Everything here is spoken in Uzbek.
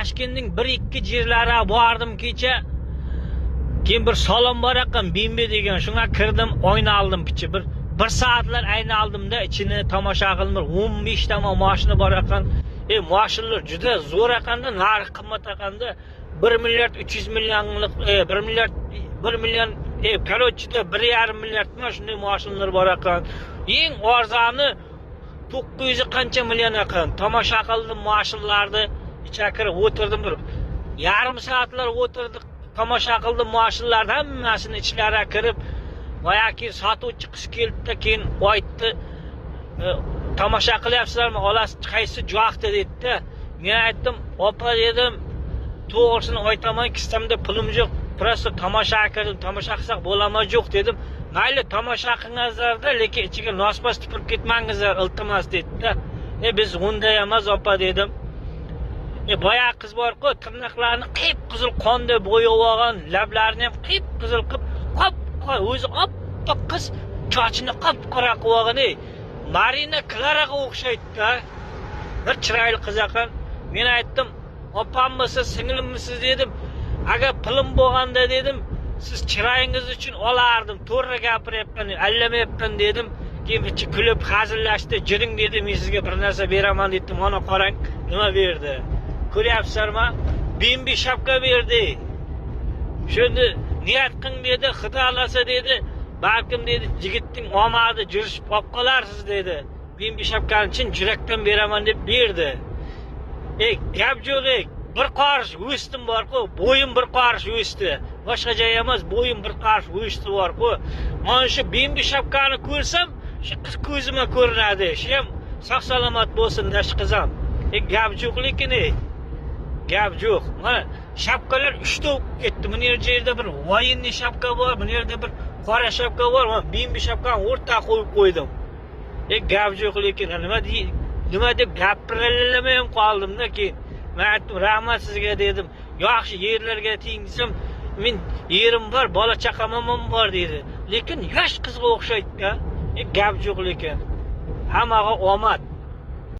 Toshkentning 1-2 yerlariga bordim kecha. Keyin bir salon bor ekan, Bimbe degan. Shunga kirdim, oyna oldim pichi. Bir soatlar ayna oldimda, ichini tomosha qildim. 15 ta mashina bor ekan. Mashinalar juda zo'r ekanda, narxi qimmat ekanda. 1 milliard 300 millionlik 1 million korotchida 1,5 milliard shunday mashinalar bor ekan. Eng arzoni 900 qancha million ekan. Tomosha qildim mashinalarni, ichga kirib o'tirdim, bir yarim soatlar o'tirdik. Tomosha qildim mashinalarni hammasini ichlariga kirib, boyaki sotuvchi qiz keldi, keyin aytdi, tomosha qilyapsizlarmi, olasiz, qaysi joqda dedi. Men aytdim, opa dedim, to'g'risini aytaman, kistamda pulim yo'q, просто tomosha qildim, tomosha qilsak bo'lama yo'q dedim. Mayli tomosha qilingizlar-da, lekin ichiga nospas tipirib ketmangizlar, iltimos dedi. Biz unday emas opa dedim. Boya qiz bor-ku, tirnoqlarini qip-qizil qonda bo'yab olgan, lablarini ham qip-qizil qilib, qop-qora, o'zi oppoq qiz, sochini qop-qora qilib olgan. Marina Klaraga o'xshaydi-da. Bir chiroyli qiz ekan. Men aytdim, "Opamisiz, singlimisiz?" dedim. "Agar pulim bo'lganda" dedim, "siz chiroyingiz uchun olardim, to'g'ri gapiryapman, allamayapman" dedim. Keyin ichi kulib, hazillashdi. "Jiring" dedi, "Men sizga bir narsa beraman" dedim. "Mana qarang, nima berdi. Ko'ryapsizlarmi? Bimbe shapka berdi. Shunda niyat qiling dedi, xudolasa dedi. Balkim dedi, yigitning omadi jurishib olib qolarsiz dedi. Bimbe shapkani chin yurakdan beraman deb berdi. Gap yo'q, bir qarish o'stim bor-ku, bo'yim bir qarish o'sdi. Boshqa joy emas, bo'yim bir qarish o'sdi bor-ku. Mana shu Bimbe shapkani ko'rsam, shu qiz ko'zimga ko'rinadi. Shu ham sog' salomat bo'lsin dash qizam. Gap yo'q lekin gap yo'q. Mana shapkalar 3 ta ketdi. Bu yerda bir voyinli shapka bor, bu yerda bir qora shapka bor. Men Bimbe shapkani o'rtaga qo'yib qo'ydim. Gap yo'q lekin nima deb gapiralamay ham qoldim-da keyin. Men aytdim, "Rahmat sizga" dedim. "Yaxshi yerlarga tengsam, men yerim bor, bola chaqam ham bor" dedi. Lekin yosh qizga o'xshaydi-da. Gap yo'q lekin. Hammaga omad.